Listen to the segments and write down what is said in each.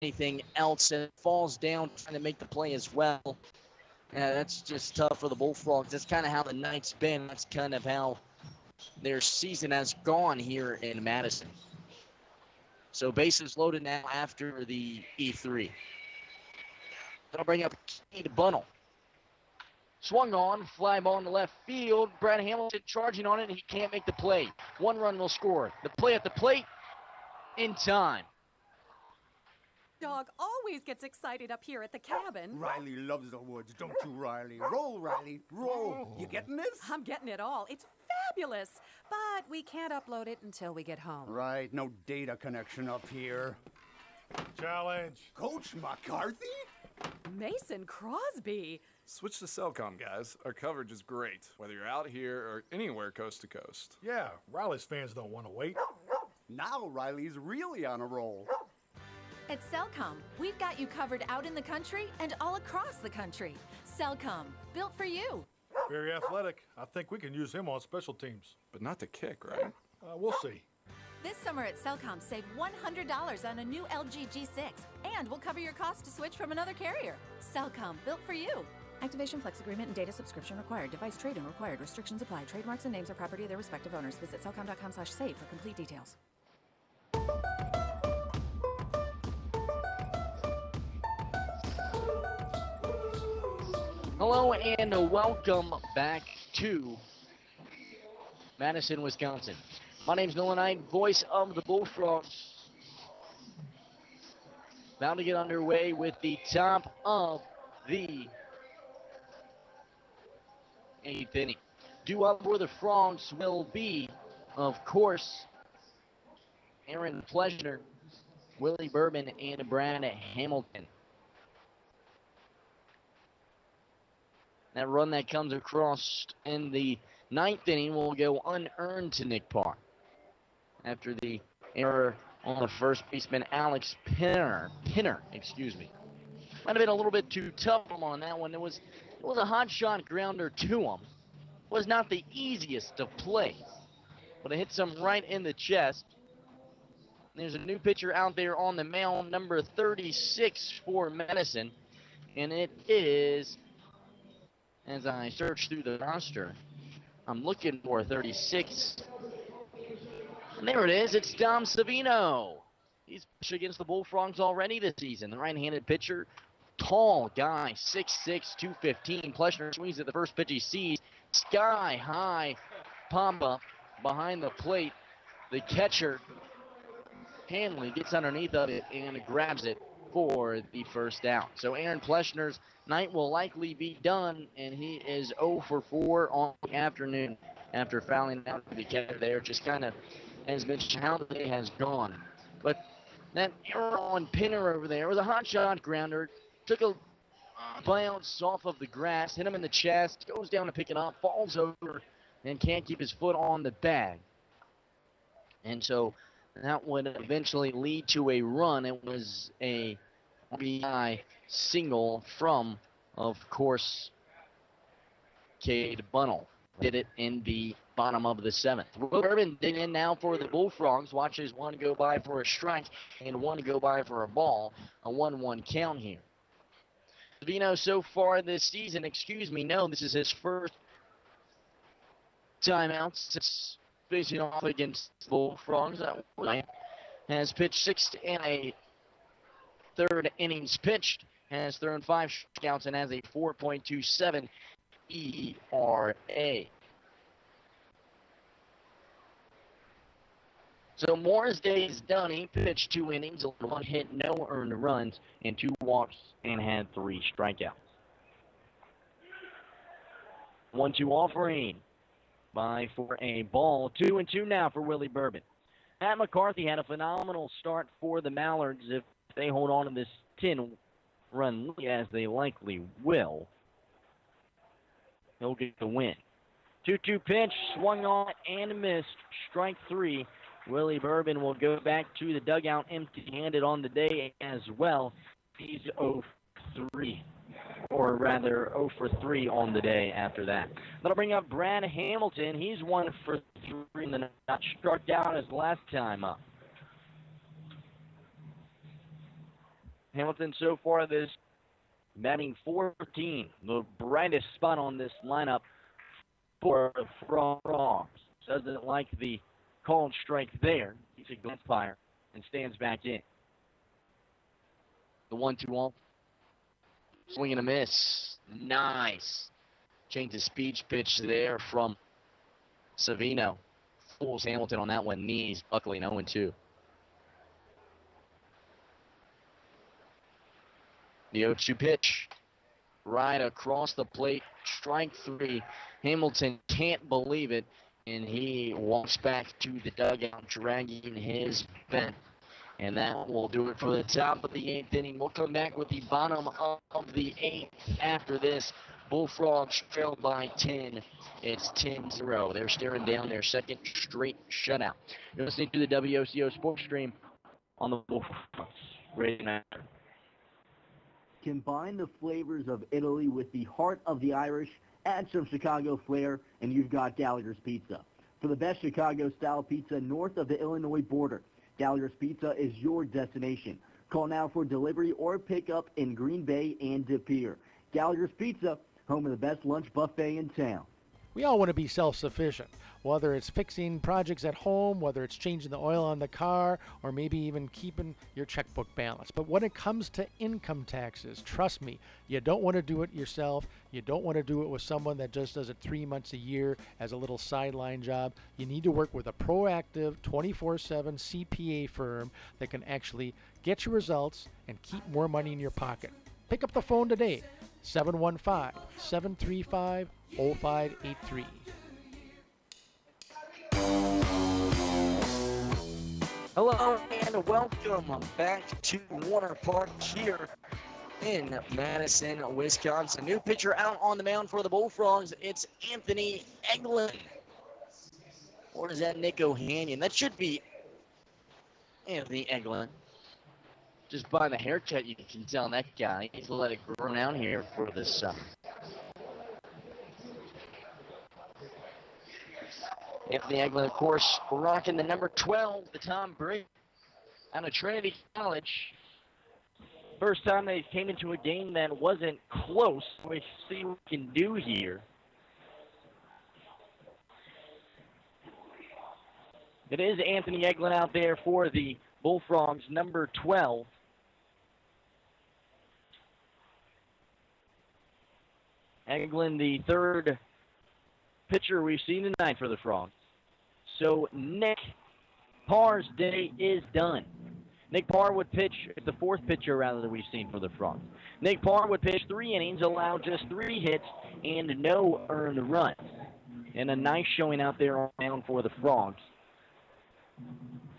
anything else and falls down trying to make the play as well. Yeah, that's just tough for the Bullfrogs. That's kind of how the night's been. That's kind of how their season has gone here in Madison. So bases loaded now after the E3. That'll bring up Cade Bunnell. Swung on, fly ball in the left field. Brad Hamilton charging on it, and he can't make the play. One run will score. The play at the plate in time. Dog always gets excited up here at the cabin. Riley loves the woods, don't you, Riley? Roll, Riley, roll. You getting this? I'm getting it all. It's fabulous. But we can't upload it until we get home. Right, no data connection up here. Challenge. Coach McCarthy? Mason Crosby. Switch to Cellcom, guys. Our coverage is great, whether you're out here or anywhere coast to coast. Yeah, Riley's fans don't want to wait. Now Riley's really on a roll. At Cellcom, we've got you covered out in the country and all across the country. Cellcom, built for you. Very athletic. I think we can use him on special teams. But not to kick, right? We'll see. This summer at Cellcom, save $100 on a new LG G6, and we'll cover your cost to switch from another carrier. Cellcom, built for you. Activation Flex Agreement and data subscription required. Device trade-in required. Restrictions apply. Trademarks and names are property of their respective owners. Visit cellcom.com/save for complete details. Hello and welcome back to Madison, Wisconsin. My name's Nolan Knight, voice of the Bullfrogs. About to get underway with the top of the 8th inning. Due up for the Frogs will be, of course, Aaron Plesner, Willie Bourbon, and Brad Hamilton. That run that comes across in the 9th inning will go unearned to Nick Parr after the error on the first baseman, Alex Pinner. Might have been a little bit too tough on that one. It was a hot shot grounder to him. Was not the easiest to play, but it hits him right in the chest. There's a new pitcher out there on the mound, number 36 for Madison, and it is, as I search through the roster, I'm looking for 36. And there it is. It's Dom Savino. He's pitched against the Bullfrogs already this season. The right-handed pitcher, tall guy, 6'6", 215. Plesner swings at the first pitch he sees. Sky-high pop-up behind the plate. The catcher, Hanley, gets underneath of it and grabs it for the first out. So Aaron Plesner's night will likely be done, and he is 0 for 4 on the afternoon after fouling out the catcher there. Just kind of has mentioned how the day has gone. But that error on Pinner over there was a hot shot grounder. Took a bounce off of the grass, hit him in the chest, goes down to pick it up, falls over, and can't keep his foot on the bag. And so that would eventually lead to a run. It was a RBI single from, of course, Cade Bunnell. Did it in the bottom of the 7th. Will Urban dig in now for the Bullfrogs. Watches one go by for a strike and one go by for a ball. A 1-1 count here. Savino so far this season, this is his first timeout since facing off against the Bullfrogs. Has pitched 6 1/3 innings pitched, has thrown 5 strikeouts, and has a 4.27 ERA. So Moore's day is done. He pitched 2 innings, 1 hit, no earned runs, and 2 walks, and had 3 strikeouts. 1-2 offering by for a ball. 2-2 now for Willie Bourbon. Matt McCarthy had a phenomenal start for the Mallards. If they hold on to this 10-run lead, as they likely will, he'll get the win. 2-2 pitch, swung on and missed. Strike 3. Willie Bourbon will go back to the dugout empty-handed on the day as well. He's 0 for 3, or rather 0 for 3 on the day after that. That'll bring up Brad Hamilton. He's 1 for 3 and not struck out his last time up. Hamilton so far this batting 14, the brightest spot on this lineup for the Frogs. Doesn't like the called strike there. He's a good fire and stands back in. The 1-2 off. Swing and a miss. Nice. Change of speech pitch there from Savino. Fools Hamilton on that one. Knees buckling 0-2. The 0-2 pitch. Right across the plate. Strike 3. Hamilton can't believe it. And he walks back to the dugout, dragging his bent. And that will do it for the top of the 8th inning. We'll come back with the bottom of the 8th after this. Bullfrogs trail by 10. It's 10-0. They're staring down their second straight shutout. You're listening to the WOCO Sports Stream on the Bullfrogs Radio Network. Combine the flavors of Italy with the heart of the Irish, add some Chicago flair, and you've got Gallagher's Pizza. For the best Chicago-style pizza north of the Illinois border, Gallagher's Pizza is your destination. Call now for delivery or pickup in Green Bay and De Pere. Gallagher's Pizza, home of the best lunch buffet in town. We all want to be self-sufficient, whether it's fixing projects at home, whether it's changing the oil on the car, or maybe even keeping your checkbook balanced. But when it comes to income taxes, trust me, you don't want to do it yourself. You don't want to do it with someone that just does it 3 months a year as a little sideline job. You need to work with a proactive 24/7 CPA firm that can actually get you results and keep more money in your pocket. Pick up the phone today, 715-735-0583. Hello and welcome back to Warner Park here in Madison, Wisconsin. New pitcher out on the mound for the Bullfrogs. It's Anthony Eglin. Or is that Nick Ohanian? That should be Anthony Eglin. Just by the haircut, you can tell that guy. He's let it grow down here for this Anthony Eglin, of course, rocking the number 12, the Tom Brady, out of Trinity College. First time they came into a game that wasn't close. We see what we can do here. It is Anthony Eglin out there for the Bullfrogs, number 12. Eglin, the third pitcher we've seen tonight for the Frogs. So Nick Parr's day is done. Nick Parr would pitch, the fourth pitcher rather that we've seen for the Frogs. Nick Parr would pitch 3 innings, allow just 3 hits and no earned runs. And a nice showing out there on the mound for the Frogs.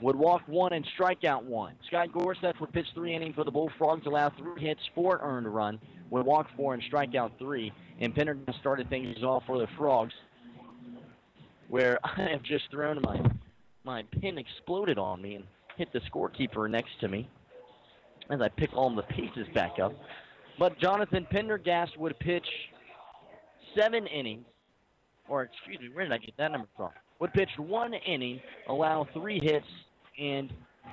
Would walk 1 and strike out 1. Scott Gorsuch would pitch 3 innings for the Bullfrogs, allow 3 hits, 4 earned run. Would walk 4 and strike out 3. And Pendergast started things off for the Frogs, where I have just thrown my pin exploded on me and hit the scorekeeper next to me as I pick all the pieces back up. But Jonathan Pendergast would pitch 7 innings, or excuse me, where did I get that number from? Would pitch 1 inning, allow 3 hits and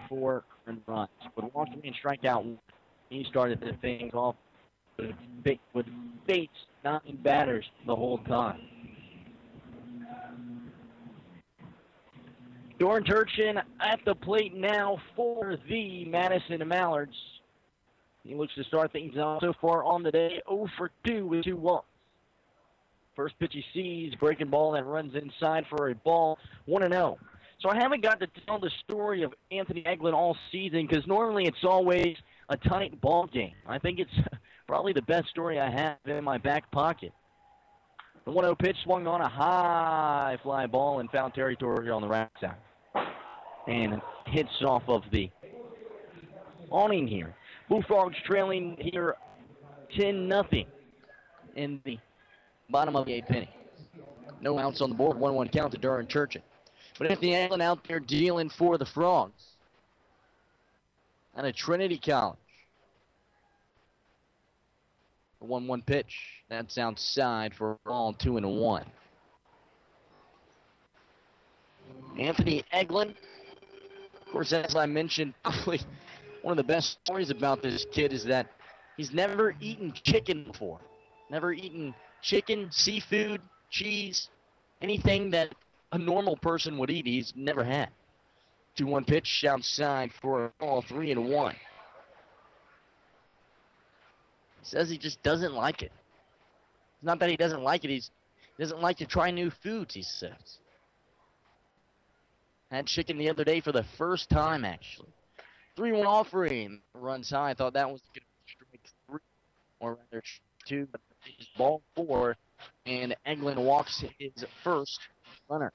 4 earned runs. Would walk 3 and strike out 1. He started the things off with Bates, 9 batters the whole time. Doran Turchin at the plate now for the Madison Mallards. He looks to start things off so far on the day, 0 for 2 with 2 walks. First pitch he sees, breaking ball that runs inside for a ball, 1-0. So I haven't got to tell the story of Anthony Eglin all season because normally it's always a tight ball game. I think it's probably the best story I have in my back pocket. The 1-0 pitch swung on a high fly ball in foul territory on the right side. And hits off of the awning here. Bullfrogs trailing here 10-0 in the bottom of the 8th inning. No outs on the board, 1-1 count to Doran Turchin. But Anthony Eglin out there dealing for the Frogs. And a Trinity College. The 1-1 pitch. That's outside for a ball, 2-1. Anthony Eglin, of course, as I mentioned, probably one of the best stories about this kid is that he's never eaten chicken before. Never eaten chicken, seafood, cheese, anything that a normal person would eat. He's never had. 2-1 pitch outside for a ball, 3-1. He says he just doesn't like it. It's not that he doesn't like it, he doesn't like to try new foods, he says. Had chicken the other day for the first time, actually. 3-1 offering. Runs high. I thought that was going to be strike 3, or rather 2, but it's ball 4, and Eglin walks his first runner.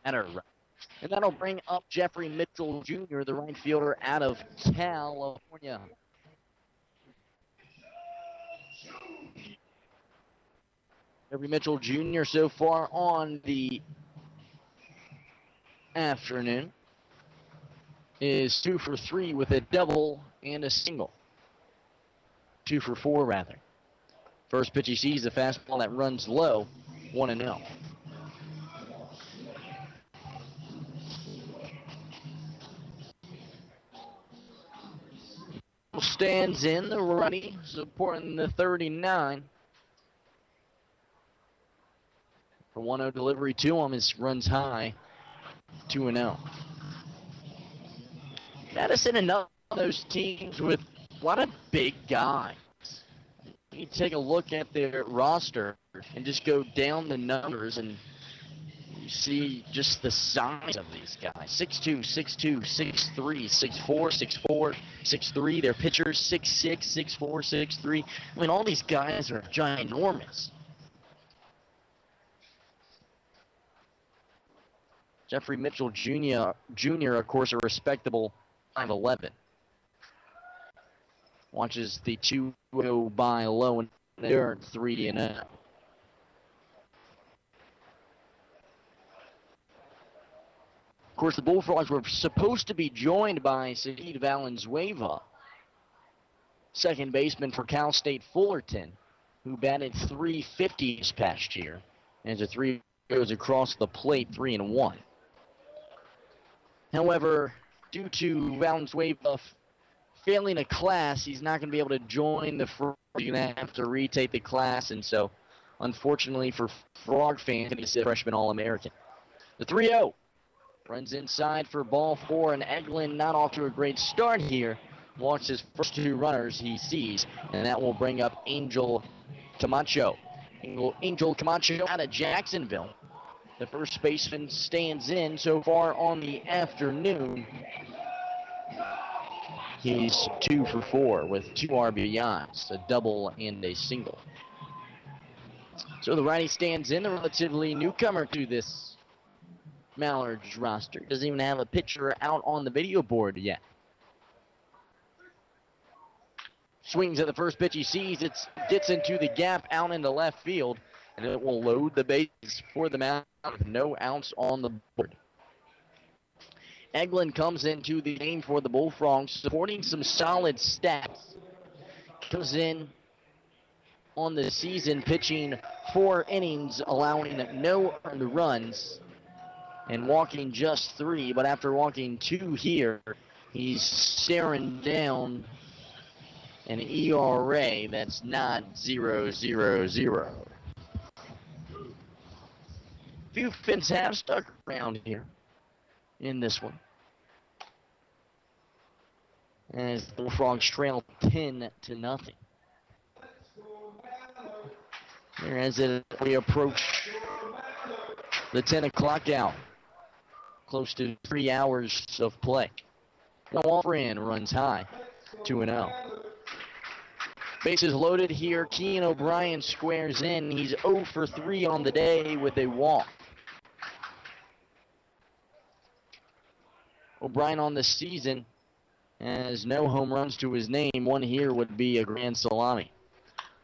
And that'll bring up Jeffrey Mitchell Jr., the right fielder out of California. Jeffrey Mitchell Jr. so far on the afternoon is 2 for 3 with a double and a single. 2 for 4, rather. First pitch he sees, a fastball that runs low, 1-0. Stands in the righty, supporting the 39. For 1-0 delivery to him, his runs high, 2-0. Madison, another of those teams with a lot of big guys. You take a look at their roster and just go down the numbers, and you see just the size of these guys. 6'2", 6'2", 6'3", 6'4", 6'4", 6'3". Their pitchers 6'6", 6'4", 6'3". I mean, all these guys are ginormous. Jeffrey Mitchell Jr., of course, a respectable 5'11". Watches the 2 go by low and they're 3-0. Of course, the Bullfrogs were supposed to be joined by Saeed Valenzuela, second baseman for Cal State Fullerton, who batted .350 this past year. And the 3 goes across the plate, 3-1. However, due to Valenzuela failing a class, he's not going to be able to join the Frog. He's going to have to retake the class, and so, unfortunately for Frog fans, he's a freshman All-American. The 3-0 runs inside for ball 4, and Eglin not off to a great start here. Walks his first 2 runners he sees, and that will bring up Angel Camacho. Angel Camacho out of Jacksonville. The first baseman stands in so far on the afternoon. He's 2 for 4 with 2 RBIs, a double and a single. So the righty stands in, the relatively newcomer to this Mallards roster. Doesn't even have a pitcher out on the video board yet. Swings at the first pitch he sees. It gets into the gap out into left field, and it will load the base for the mound with no outs on the board. Eglin comes into the game for the Bullfrogs, supporting some solid stats. Comes in on the season pitching 4 innings, allowing no earned runs, and walking just 3. But after walking 2 here, he's staring down an ERA that's not 0.00. Few Finns have stuck around here in this one, as the Bullfrogs trail 10-0. Here as we approach the 10 o'clock hour, close to 3 hours of play. No offer-in, runs high, 2-0. Bases loaded here. Kean O'Brien squares in. He's 0 for 3 on the day with a walk. O'Brien on the season has no home runs to his name. One here would be a grand salami.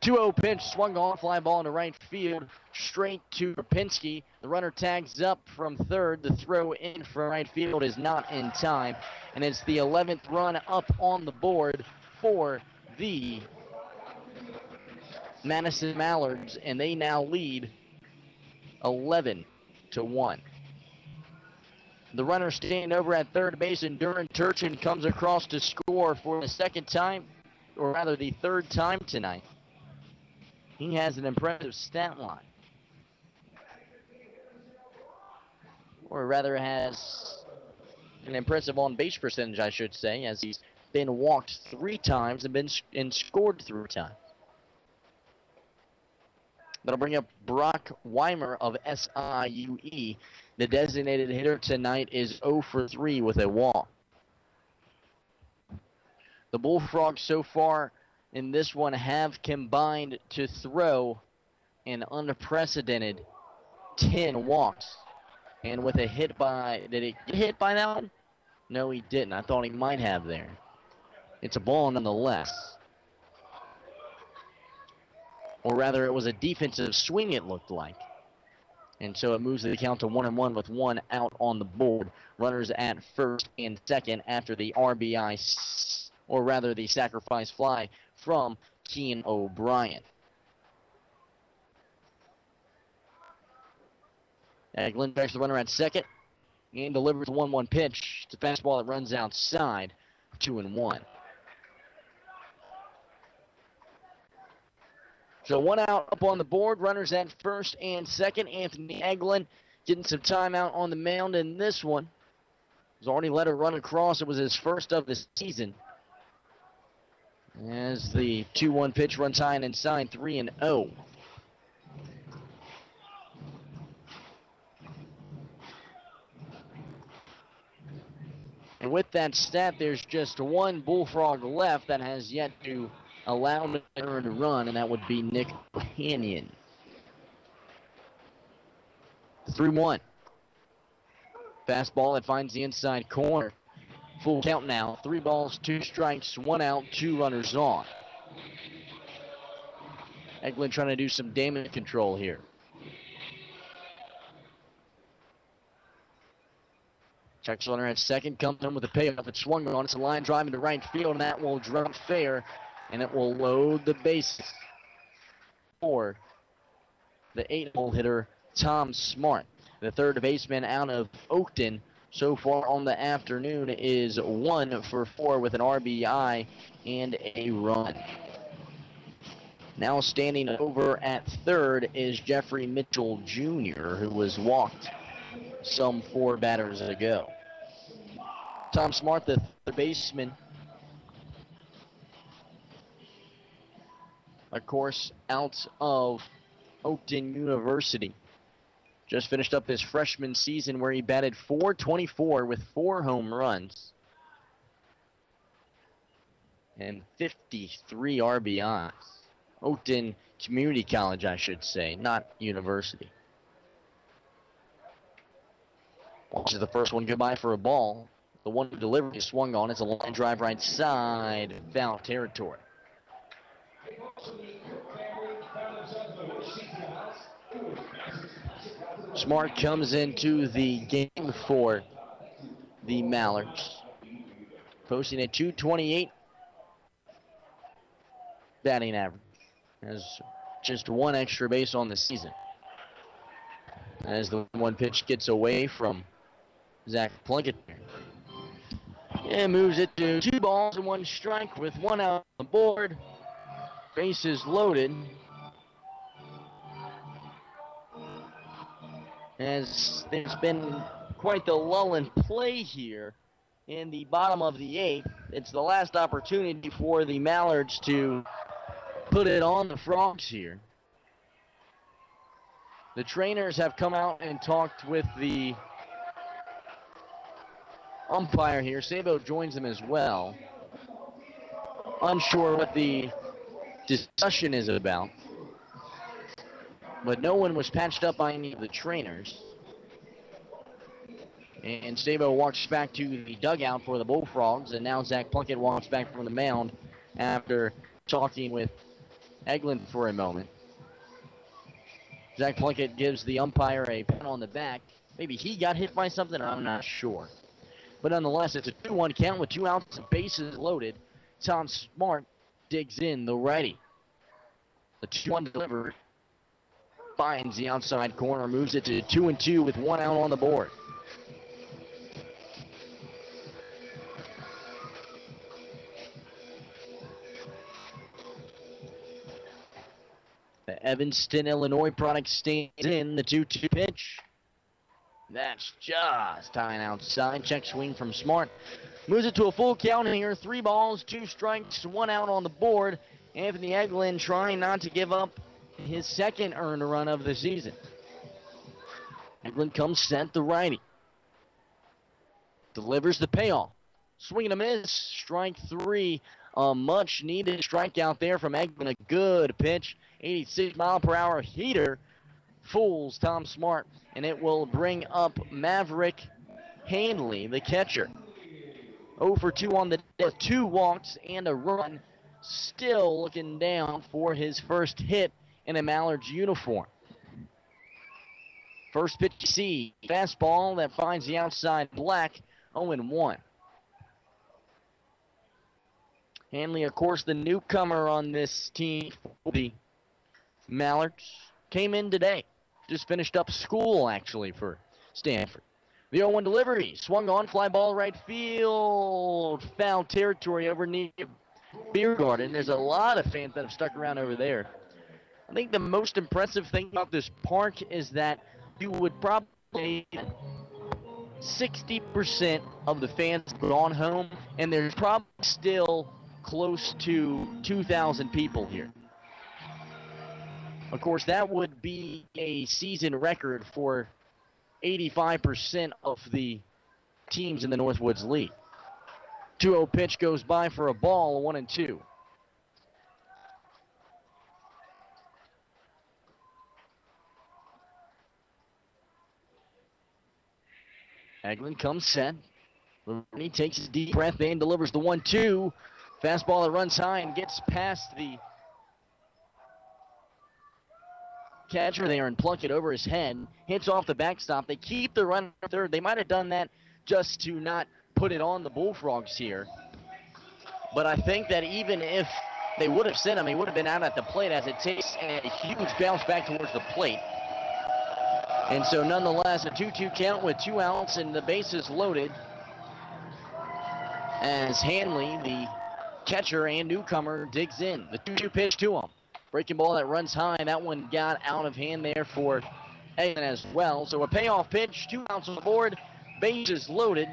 2-0 pitch, swung on, fly ball into right field, straight to Rapinski. The runner tags up from third. The throw in for right field is not in time, and it's the 11th run up on the board for the Madison Mallards, and they now lead 11-1. The runner standing over at third base, and Duran Turchin comes across to score for the second time, or rather the third time tonight. He has an impressive stat line. Or rather has an impressive on-base percentage, I should say, as he's been walked 3 times and scored 3 times. That'll bring up Brock Weimer of SIUE. The designated hitter tonight is 0 for 3 with a walk. The Bullfrogs so far in this one have combined to throw an unprecedented 10 walks. And with a hit by, did he get hit by that one? No, he didn't. I thought he might have there. It's a ball nonetheless. Or rather, it was a defensive swing, it looked like. And so it moves the count to 1-1 with 1 out on the board. Runners at first and second after the RBI, or rather the sacrifice fly from Kean O'Brien. Glenn tracks the runner at second and delivers a 1-1 pitch. It's a fastball that runs outside, 2-1. So 1 out up on the board. Runners at first and second. Anthony Eglin getting some time out on the mound in this one. He's already let it run across. It was his first of the season. As the 2-1 pitch runs high and inside, 3-0. And with that stat, there's just one Bullfrog left that has yet to allow him to run, and that would be Nick Ohanian. 3-1. Fastball that finds the inside corner. Full count now. 3 balls, 2 strikes, 1 out, 2 runners on. Eglin trying to do some damage control here. Checks runner at second, comes in with a payoff. It's swung on. It's a line drive into right field, and that will drop fair, and it will load the bases for the 8-hole hitter, Tom Smart. The third baseman out of Oakton so far on the afternoon is 1 for 4 with an RBI and a run. Now standing over at third is Jeffrey Mitchell Jr., who was walked some 4 batters ago. Tom Smart, the third baseman, of course, out of Oakton University. Just finished up his freshman season where he batted .424 with 4 home runs and 53 RBIs. Oakton Community College, I should say, not university. Watches the first one goodbye for a ball. The one who delivered is swung on. It's a line drive right side, foul territory. Smart comes into the game for the Mallards, posting a .228 batting average. Has just 1 extra base on the season. As the 1 pitch gets away from Zach Plunkett. And moves it to 2 balls and 1 strike with 1 out on the board. Bases loaded. As there's been quite the lull in play here in the bottom of the 8th. It's the last opportunity for the Mallards to put it on the Frogs here. The trainers have come out and talked with the umpire here. Sabo joins them as well. Unsure what the discussion is about. But no one was patched up by any of the trainers. And Sabo walks back to the dugout for the Bullfrogs, and now Zach Plunkett walks back from the mound after talking with Eglin for a moment. Zach Plunkett gives the umpire a pat on the back. Maybe he got hit by something, I'm not sure. But nonetheless, it's a 2-1 count with 2 outs and bases loaded. Tom Smart digs in the righty. The 2-1 delivered. Finds the outside corner, moves it to 2-2 with 1 out on the board. The Evanston, Illinois product stands in the 2-2 pitch. That's just tying outside. Check swing from Smart. Moves it to a full count here. 3 balls, 2 strikes, 1 out on the board. Anthony Eglin trying not to give up his second earned run of the season. Eglin comes set, the righty. Delivers the payoff. Swing and a miss. Strike 3. A much needed strikeout there from Eglin. A good pitch. 86-mile-per-hour heater. Fools Tom Smart. And it will bring up Maverick Handley, the catcher. 0 for 2 on the day. 2 walks and a run. Still looking down for his first hit in a Mallards uniform. First pitch you see. Fastball that finds the outside black. 0-1. Handley, of course, the newcomer on this team for the Mallards. Came in today. Just finished up school, actually, for Stanford. The 0-1 delivery. Swung on, fly ball right field. Foul territory over near Beer Garden. There's a lot of fans that have stuck around over there. I think the most impressive thing about this park is that you would probably 60% of the fans have gone home, and there's probably still close to 2,000 people here. Of course, that would be a season record for 85% of the teams in the Northwoods League. 2-0 pitch goes by for a ball, 1-2. Eglin comes set. He takes a deep breath in, delivers the 1-2. Fastball that runs high and gets past the catcher there and plunk it over his head. Hits off the backstop. They keep the run third. They might have done that just to not put it on the Bullfrogs here. But I think that even if they would have sent him, he would have been out at the plate, as it takes a huge bounce back towards the plate. And so nonetheless, a 2-2 count with 2 outs and the bases loaded as Handley, the catcher and newcomer, digs in. The 2-2 pitch to him. Breaking ball that runs high. That one got out of hand there for Eglin as well. So a payoff pitch, 2 outs on the board, bases loaded.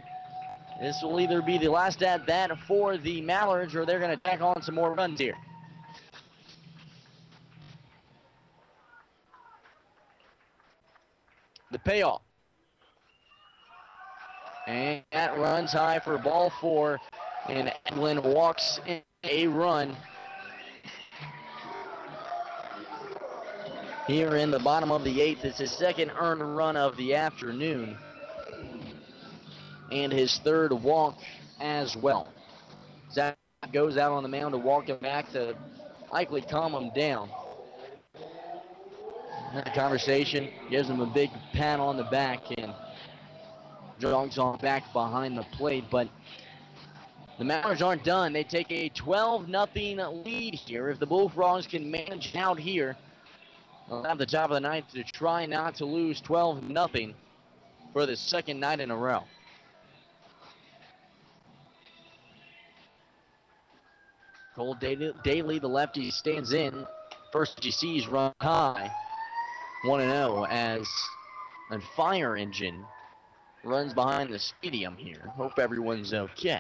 This will either be the last at bat for the Mallards, or they're going to tack on some more runs here. The payoff. And that runs high for ball 4, and Eglin walks in a run here in the bottom of the 8th. It's his second earned run of the afternoon, and his 3rd walk as well. Zach goes out on the mound to walk him back to likely calm him down. Had a conversation, gives him a big pat on the back, and jogs on back behind the plate. But the Mallards aren't done. They take a 12-0 lead here. If the Bullfrogs can manage out here, they'll have the top of the 9th to try not to lose 12-0 for the second night in a row. Cole Daly, the lefty, stands in. First you see is run high. 1-0 as a fire engine runs behind the stadium here. Hope everyone's okay.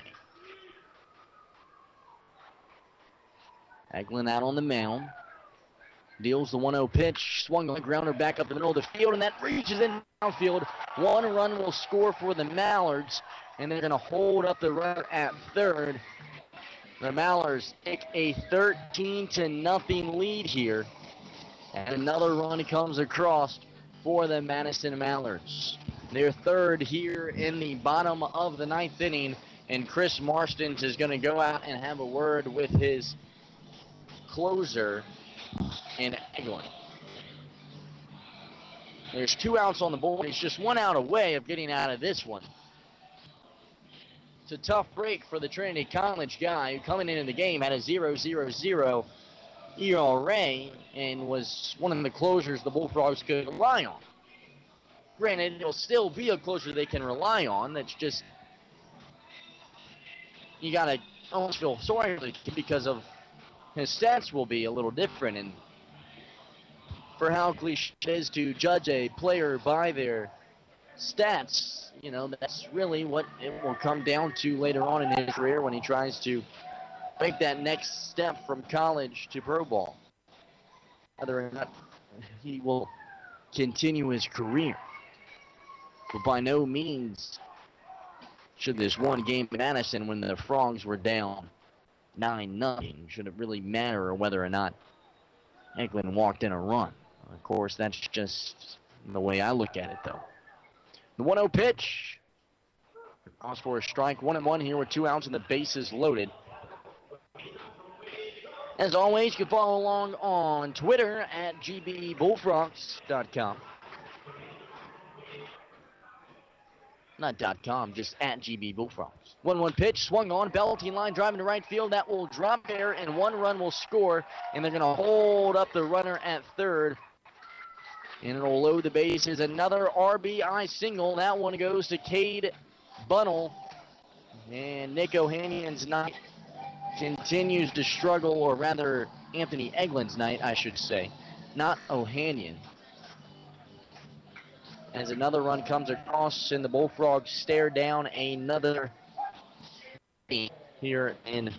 Eglin out on the mound. Deals the 1-0 pitch. Swung on the grounder back up the middle of the field, and that reaches in outfield. 1 run will score for the Mallards, and they're going to hold up the runner at 3rd. The Mallards take a 13-0 lead here. And another run comes across for the Madison Mallards. They're 3rd here in the bottom of the 9th inning, and Chris Marstons is going to go out and have a word with his closer in Eglin. There's 2 outs on the board. He's just 1 out away of getting out of this one. It's a tough break for the Trinity College guy who, coming into the game, had a 0-0-0 ERA and was one of the closers the Bullfrogs could rely on. Granted, it'll still be a closer they can rely on. That's just, you gotta almost feel sorry because of his stats will be a little different, and for how cliche it is to judge a player by their stats, you know, that's really what it will come down to later on in his career when he tries to make that next step from college to pro ball. Whether or not he will continue his career. But by no means should this one game in Madison when the Frogs were down 9-0, should it really matter whether or not Eglin walked in a run. Of course, that's just the way I look at it, though. The 1-0 pitch. Calls for a strike. 1-1 here with 2 outs and the bases loaded. As always, you can follow along on Twitter at gbbullfrogs.com. Not .com, just at gbbullfrogs. 1-1 pitch, swung on, belting line, driving to right field. That will drop there, and 1 run will score, and they're going to hold up the runner at third. And it'll load the bases. Another RBI single. That one goes to Cade Bunnell. And Nick Ohanian's night continues to struggle, or rather Anthony Eglin's night, I should say. Not Ohanian. As another run comes across and the Bullfrogs stare down another here in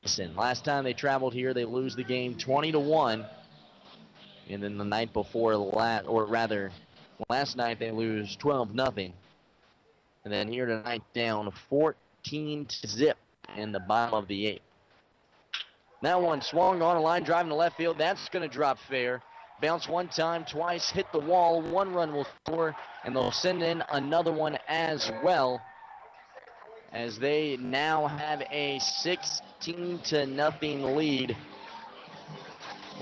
Madison. Last time they traveled here, they lose the game 20-1. And then the night before last night they lose 12-0. And then here tonight down 14-0 in the bottom of the 8th. That one swung on a line, driving to left field. That's going to drop fair. Bounce one time, twice, hit the wall. 1 run will score, and they'll send in another one as well, as they now have a 16-0 lead,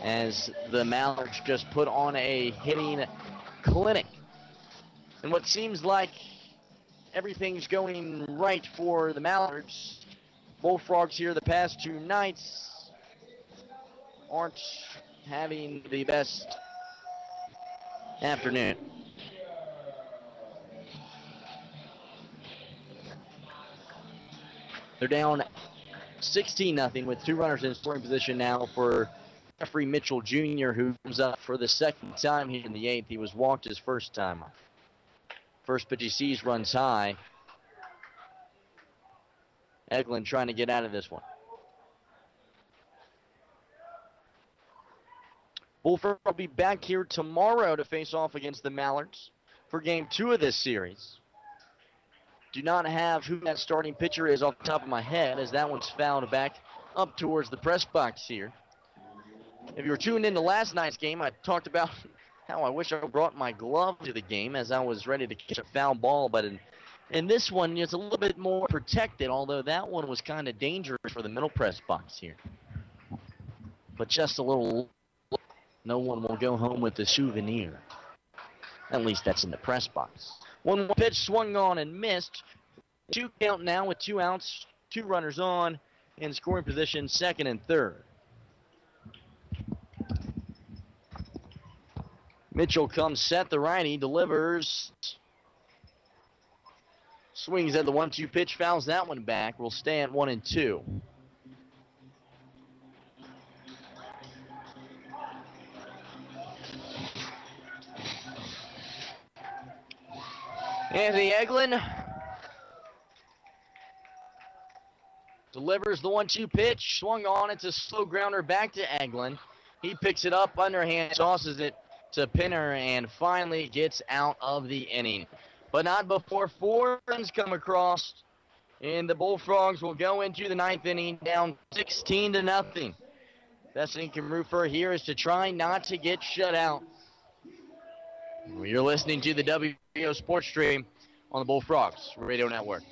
as the Mallards just put on a hitting clinic. And what seems like everything's going right for the Mallards, Bullfrogs here the past 2 nights aren't having the best afternoon. They're down 16-0 with 2 runners in scoring position now for Jeffrey Mitchell Jr., who comes up for the 2nd time here in the 8th. He was walked his first time. First pitch he sees runs high. Eglin trying to get out of this one. Bullfrogs will be back here tomorrow to face off against the Mallards for Game 2 of this series. Do not have who that starting pitcher is off the top of my head, as that one's fouled back up towards the press box here. If you were tuned into last night's game, I talked about how I wish I brought my glove to the game as I was ready to catch a foul ball, but in this one, it's a little bit more protected, although that one was kind of dangerous for the middle press box here. But just a little... No one will go home with a souvenir. At least that's in the press box. 1 pitch swung on and missed. 2 count now with 2 outs, 2 runners on, in scoring position 2nd and 3rd. Mitchell comes set, the righty, delivers. Swings at the 1-2 pitch, fouls that one back. We'll stay at 1-2. Anthony Eglin delivers the 1-2 pitch, swung on. It's a slow grounder back to Eglin. He picks it up, underhand, tosses it to Pinner, and finally gets out of the inning. But not before 4 runs come across, and the Bullfrogs will go into the 9th inning down 16-0. Best thing can root for here is to try not to get shut out. You're listening to the WBO Sports Stream on the Bullfrogs Radio Network.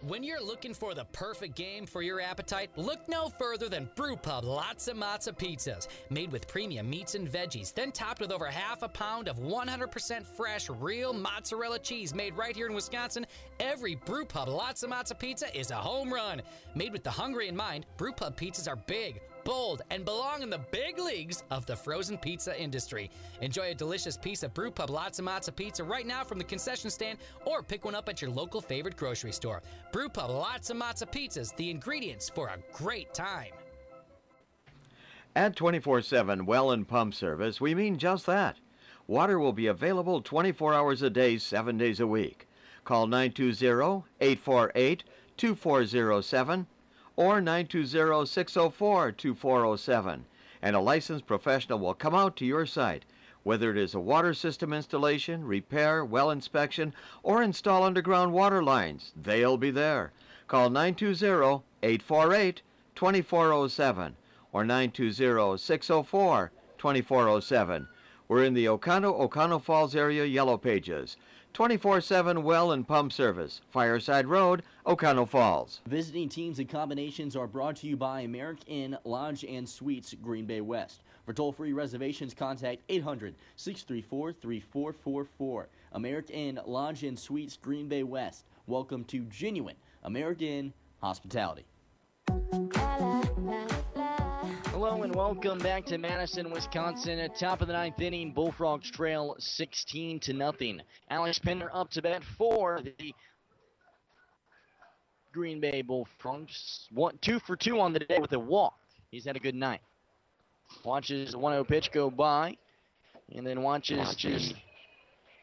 When you're looking for the perfect game for your appetite, look no further than Brewpub Lots of Matzo Pizzas. Made with premium meats and veggies, then topped with over half a pound of 100% fresh, real mozzarella cheese made right here in Wisconsin, every Brewpub Lots of Matzo Pizza is a home run. Made with the hungry in mind, Brewpub pizzas are big, bold, and belong in the big leagues of the frozen pizza industry. Enjoy a delicious piece of Brewpub Lots of Matzo Pizza right now from the concession stand, or pick one up at your local favorite grocery store. Brewpub Lots of Matzo Pizzas, the ingredients for a great time. At 24/7 well and pump service, we mean just that. Water will be available 24 hours a day, 7 days a week. Call 920-848-2407 or 920-604-2407, and a licensed professional will come out to your site, whether it is a water system installation, repair, well inspection, or install underground water lines. They'll be there. Call 920-848-2407 or 920-604-2407. We're in the Oconto Falls area Yellow Pages. 24/7 well and pump service. Fireside Road, Oconto Falls. Visiting teams and combinations are brought to you by American Inn Lodge and Suites, Green Bay West. For toll-free reservations, contact 800-634-3444. American Inn Lodge and Suites, Green Bay West. Welcome to genuine American Inn hospitality. Hello and welcome back to Madison, Wisconsin. At top of the ninth inning, Bullfrogs trail 16-0. Alex Pender up to bat for the Green Bay Bullfrogs. 2 for 2 on the day with a walk. He's had a good night. Watches the 1-0 pitch go by, and then watches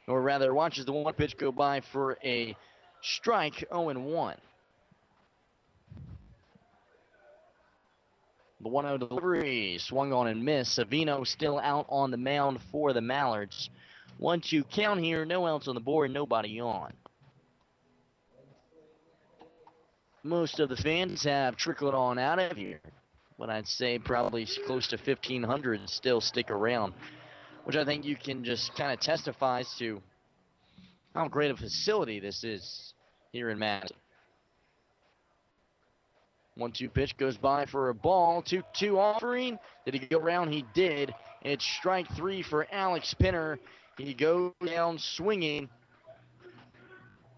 the 1 pitch go by for a strike, 0-1. The 1-0 delivery swung on and missed. Savino still out on the mound for the Mallards. 1-2 count here, no outs on the board, nobody on. Most of the fans have trickled on out of here, but I'd say probably close to 1,500 still stick around, which I think you can just kind of testifies to how great a facility this is here in Madison. 1-2 pitch goes by for a ball. 2-2 offering. Did he go around? He did. It's strike 3 for Alex Pinner. He goes down swinging,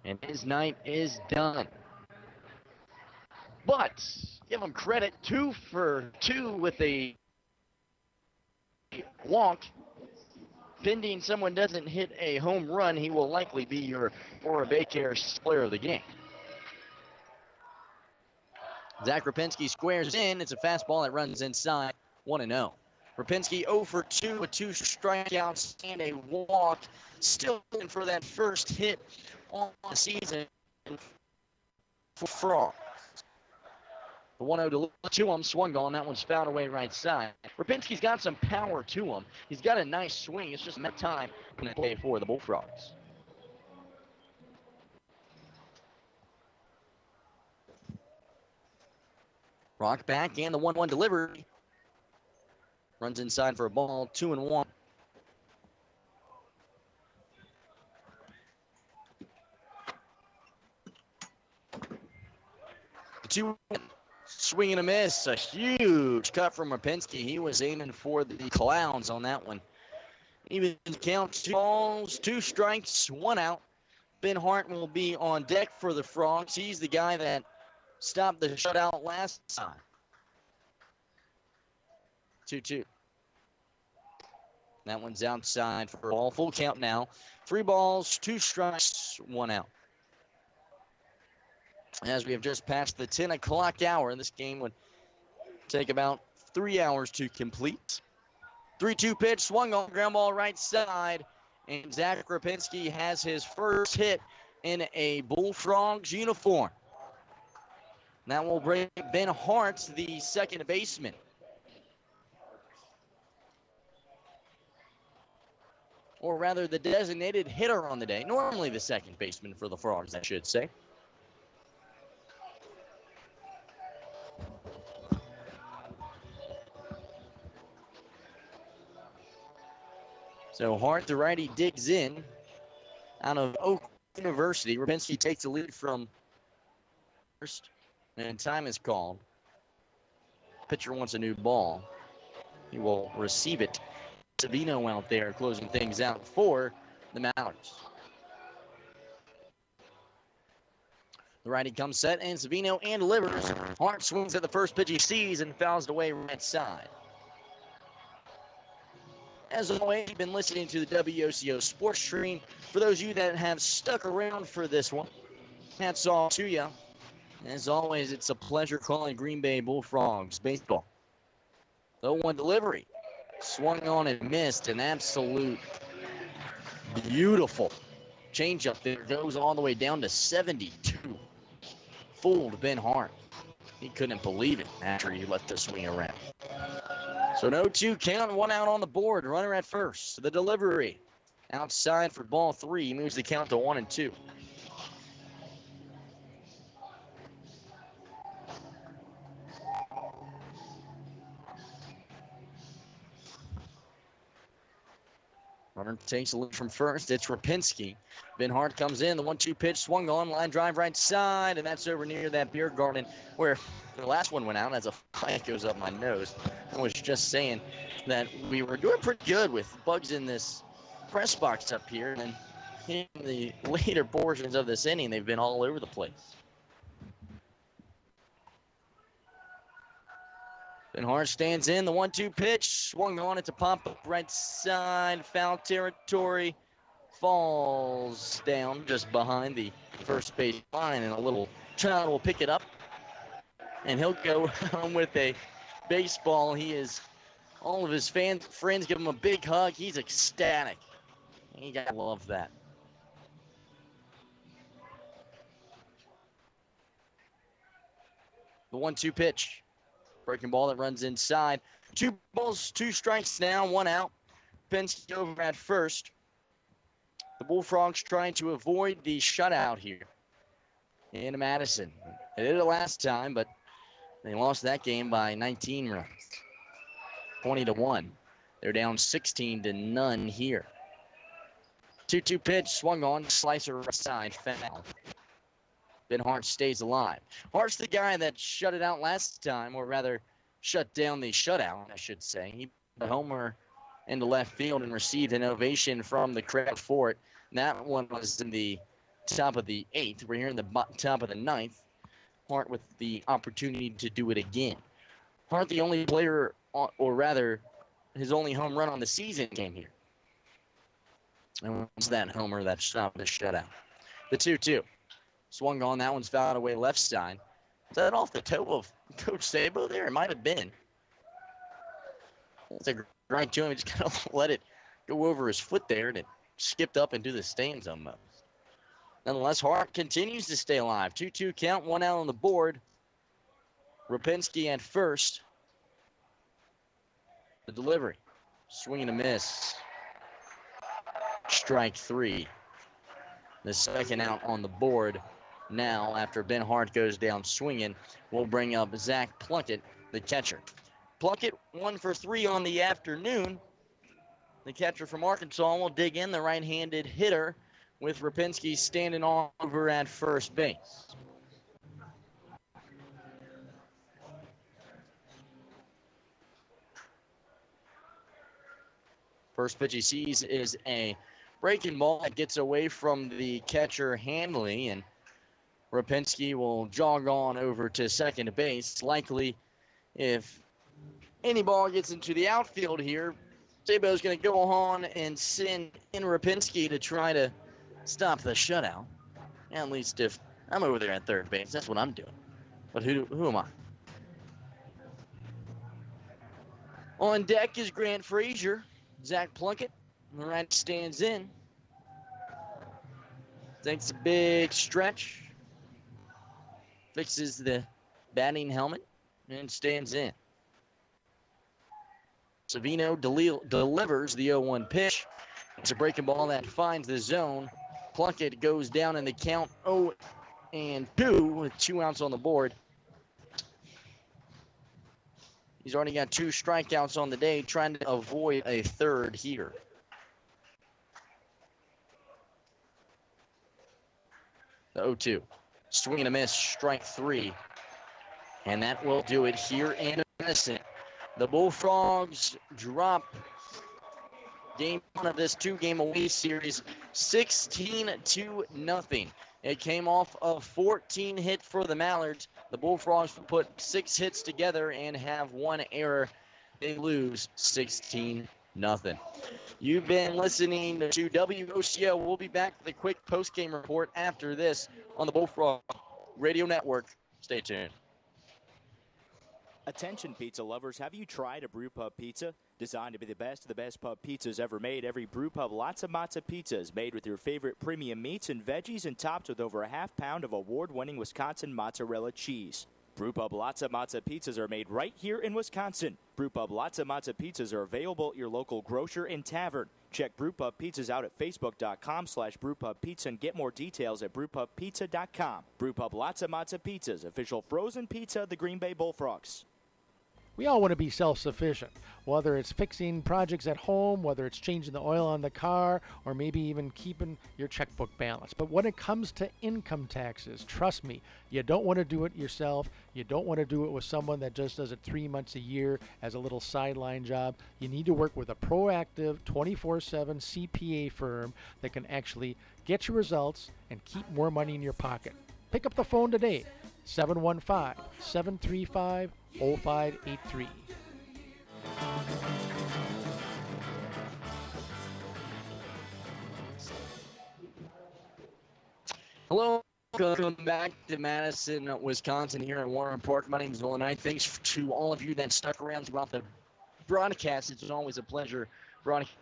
and his night is done. But give him credit, 2 for 2 with a walk. Pending someone doesn't hit a home run, he will likely be your Ora Baycare player of the game. Zach Rapinski squares in. It's a fastball that runs inside, 1-0. Rapinski 0 for 2 with 2 strikeouts and a walk. Still looking for that first hit on the season for Frogs. The 1-0 to him, swung on. That one's fouled away right side. Rapinski's got some power to him. He's got a nice swing. It's just that time to play for the Bullfrogs. Rock back and the 1-1 delivery. Runs inside for a ball, 2-1. The 2 swing and a miss. A huge cut from Rapinski. He was aiming for the clouds on that one. Even count, 2 balls, 2 strikes, 1 out. Ben Hart will be on deck for the Frogs. He's the guy that stopped the shutout last time. 2-2. That one's outside for a ball. Full count now. 3 balls, 2 strikes, 1 out. As we have just passed the 10 o'clock hour, this game would take about 3 hours to complete. 3-2 pitch, swung on, ground ball right side, and Zach Rapinski has his first hit in a Bullfrogs uniform. That will bring Ben Hart, the second baseman. Or rather, the designated hitter on the day. Normally the second baseman for the Frogs, I should say. So Hart, the righty, digs in out of Oak University. Rapinski takes the lead from first, and time is called. Pitcher wants a new ball. He will receive it. Savino out there closing things out for the Mallards. The righty comes set, and Savino and delivers. Hart swings at the first pitch he sees and fouls it away right side. As always, you've been listening to the WOCO Sports Stream. For those of you that have stuck around for this one, hats off to you. As always, it's a pleasure calling Green Bay Bullfrogs baseball. 0-1 delivery. Swung on and missed. An absolute beautiful changeup there. Goes all the way down to 72. Fooled Ben Hart. He couldn't believe it after he let the swing around. So an 0-2 count, 1 out on the board. Runner at first. The delivery. Outside for ball 3. He moves the count to 1-2. Runner takes a look from first. It's Rapinski. Ben Hart comes in. The 1-2 pitch swung on. Line drive right side. And that's over near that beer garden where the last one went out as a fly goes up my nose. I was just saying that we were doing pretty good with bugs in this press box up here. And in the later portions of this inning, they've been all over the place. Ben Hart stands in. The 1-2 pitch swung on. It's a pop up right side. Foul territory. Falls down just behind the first base line. And a little child will pick it up. And he'll go home with a baseball. He is, all of his friends give him a big hug. He's ecstatic. You gotta love that. The 1-2 pitch. Breaking ball that runs inside. 2 balls, 2 strikes now, 1 out. Penske over at first. The Bullfrogs trying to avoid the shutout here in Madison. They did it last time, but they lost that game by 19 runs. 20-1. They're down 16-0 here. 2-2 pitch swung on, slicer right side, foul. Ben Hart stays alive. Hart's the guy that shut it out last time, or rather shut down the shutout, I should say. He put a homer into left field and received an ovation from the crowd for it. And that one was in the top of the 8th. We're here in the top of the 9th. Hart with the opportunity to do it again. Hart, the only player, or rather, his only home run on the season came here. And was that homer that stopped the shutout. The 2-2. Swung on, that one's fouled away left side. Is that off the toe of Coach Sabo there? It might have been. It's a right to him. He just kind of let it go over his foot there, and it skipped up into the stands almost. Nonetheless, Hart continues to stay alive. 2-2 count, 1 out on the board. Rapinski at first. The delivery. Swing and a miss. Strike 3. The second out on the board. Now, after Ben Hart goes down swinging, we'll bring up Zach Plunkett, the catcher. Plunkett 1 for 3 on the afternoon. The catcher from Arkansas will dig in, the right-handed hitter, with Rapinski standing over at first base. First pitch he sees is a breaking ball that gets away from the catcher Hanley, and Rapinski will jog on over to second base. Likely, if any ball gets into the outfield here, Sabo's going to go on and send in Rapinski to try to stop the shutout. At least if I'm over there at third base, that's what I'm doing. But who am I? On deck is Grant Frazier. Zach Plunkett, the right stands in. Takes a big stretch. Fixes the batting helmet and stands in. Savino delivers the 0-1 pitch. It's a breaking ball that finds the zone. Plunkett goes down in the count 0-2 with 2 outs on the board. He's already got 2 strikeouts on the day, trying to avoid a third here. The 0-2. Swing and a miss, strike 3. And that will do it here in Madison. The Bullfrogs drop game 1 of this 2-game away series, 16-0. It came off of 14 hits for the Mallards. The Bullfrogs put 6 hits together and have 1 error. They lose 16-0. You've been listening to WOCO. We'll be back with a quick post-game report after this on the Bullfrog Radio Network. Stay tuned. Attention pizza lovers, have you tried a Brewpub pizza? Designed to be the best of the best pub pizzas ever made, every Brewpub Lots of Matza pizza is made with your favorite premium meats and veggies and topped with over a half pound of award-winning Wisconsin mozzarella cheese. Brewpub Lots of Matza pizzas are made right here in Wisconsin. Brewpub Lots of Matza pizzas are available at your local grocer and tavern. Check Brewpub Pizzas out at facebook.com/brewpubpizza and get more details at brewpubpizza.com. Brewpub Lots of Matza pizzas, official frozen pizza of the Green Bay Bullfrogs. We all want to be self-sufficient, whether it's fixing projects at home, whether it's changing the oil on the car, or maybe even keeping your checkbook balanced. But when it comes to income taxes, trust me, you don't want to do it yourself. You don't want to do it with someone that just does it 3 months a year as a little sideline job. You need to work with a proactive 24/7 CPA firm that can actually get you results and keep more money in your pocket. Pick up the phone today, 715-735-0583. Hello, welcome back to Madison, Wisconsin here at Warren Park. My name is Will Knight. Thanks to all of you that stuck around throughout the broadcast. It's always a pleasure broadcasting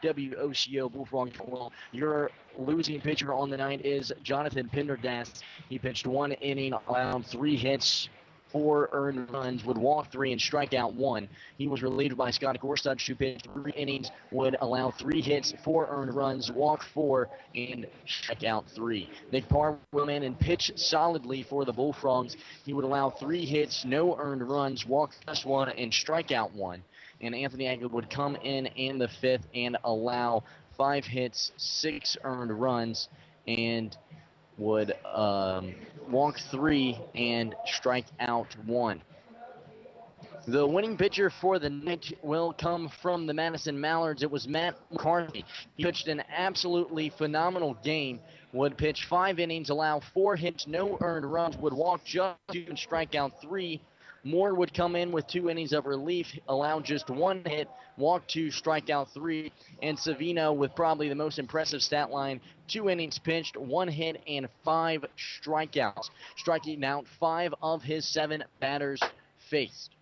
WOCO Bullfrog. Well, your losing pitcher on the night is Jonathan Pendergast. He pitched 1 inning, allowed 3 hits, 4 earned runs, would walk 3 and strike out 1. He was relieved by Scott Gorsuch, who pitched 3 innings, would allow 3 hits, 4 earned runs, walk 4, and strike out 3. Nick Parr will in and pitch solidly for the Bullfrogs. He would allow 3 hits, no earned runs, walk just 1, and strike out 1. And Anthony Aguilar would come in the 5th and allow 5 hits, 6 earned runs, and would walk 3 and strike out 1. The winning pitcher for the night will come from the Madison Mallards. It was Matt McCarthy. He pitched an absolutely phenomenal game. Would pitch 5 innings, allow 4 hits, no earned runs, would walk just 2 and strike out 3. Moore would come in with 2 innings of relief, allow just 1 hit, walk 2, strike out 3. And Savino with probably the most impressive stat line, 2 innings pitched, 1 hit, and 5 strikeouts, striking out 5 of his 7 batters faced.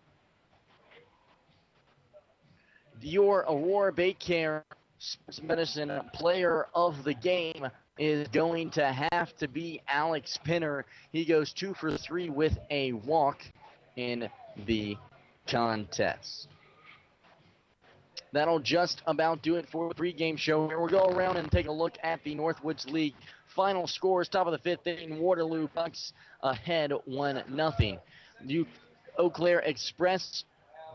Your Aurora Baycare Sports Medicine player of the game is going to have to be Alex Pinner. He goes 2 for 3 with a walk in the contest. That'll just about do it for the pregame show. We'll go around and take a look at the Northwoods League final scores. Top of the 5th inning, Waterloo Bucks ahead 1-0. Eau Claire Express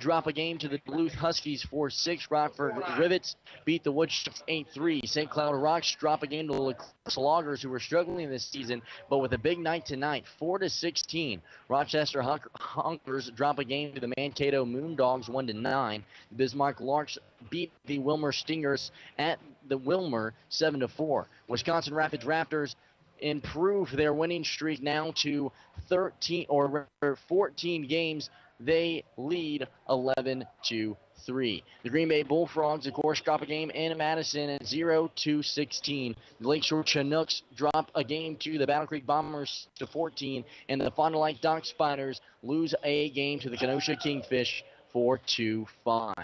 drop a game to the Duluth Huskies 4-6. Rockford Rivets beat the Woodchucks 8-3. St. Cloud Rocks drop a game to the Lacrosse Loggers, who were struggling this season, but with a big night tonight, 4-16. Rochester Hunkers drop a game to the Mankato Moondogs 1-9. The Bismarck Larks beat the Wilmer Stingers at the Wilmer 7-4. Wisconsin Rapids Raptors improve their winning streak now to 14 games. They lead 11-3. The Green Bay Bullfrogs, of course, drop a game in Madison at 0-16. The Lakeshore Chinooks drop a game to the Battle Creek Bombers to 14, and the Fond du Lac Dock Spiders lose a game to the Kenosha Kingfish 4-5.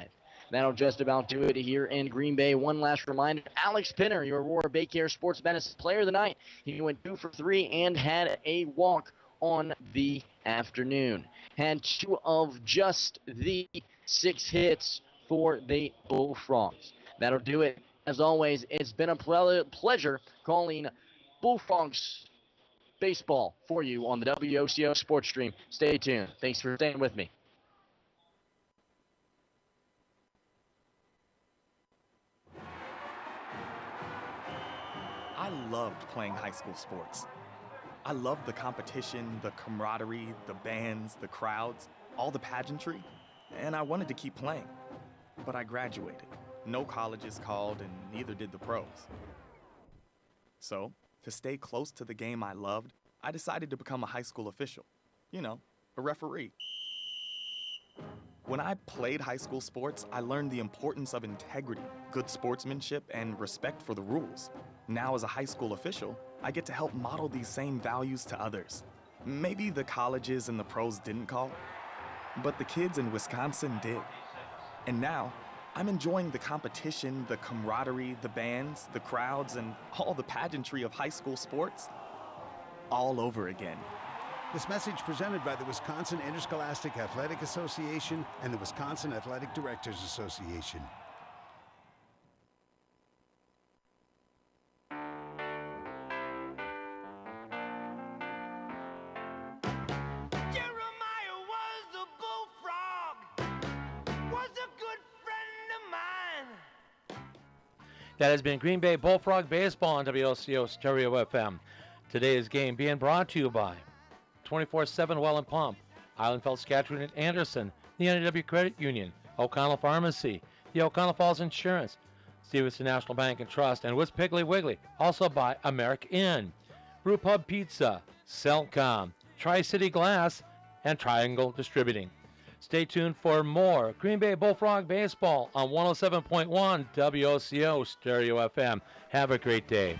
That'll just about do it here in Green Bay. One last reminder, Alex Pinner, your Aurora Baycare Sports Medicine player of the night. He went 2 for 3 and had a walk on the afternoon. Had 2 of just the 6 hits for the Bullfrogs. That'll do it. As always, it's been a pleasure calling Bullfrogs baseball for you on the WOCO Sports Stream. Stay tuned. Thanks for staying with me. I loved playing high school sports. I loved the competition, the camaraderie, the bands, the crowds, all the pageantry, and I wanted to keep playing. But I graduated. No colleges called, and neither did the pros. So, to stay close to the game I loved, I decided to become a high school official. You know, a referee. When I played high school sports, I learned the importance of integrity, good sportsmanship, and respect for the rules. Now, as a high school official, I get to help model these same values to others. Maybe the colleges and the pros didn't call, but the kids in Wisconsin did. And now, I'm enjoying the competition, the camaraderie, the bands, the crowds, and all the pageantry of high school sports all over again. This message presented by the Wisconsin Interscholastic Athletic Association and the Wisconsin Athletic Directors Association. That has been Green Bay Bullfrog Baseball on WLCO Stereo FM. Today's game being brought to you by 24/7 Well and Pump, Islandfeld, Scatcherd, and Anderson, the NW Credit Union, O'Connell Pharmacy, the O'Connell Falls Insurance, Stevenson National Bank and Trust, and with Piggly Wiggly, also by America Inn, Brew Pub Pizza, Cellcom, Tri-City Glass, and Triangle Distributing. Stay tuned for more Green Bay Bullfrog Baseball on 107.1 WOCO Stereo FM. Have a great day.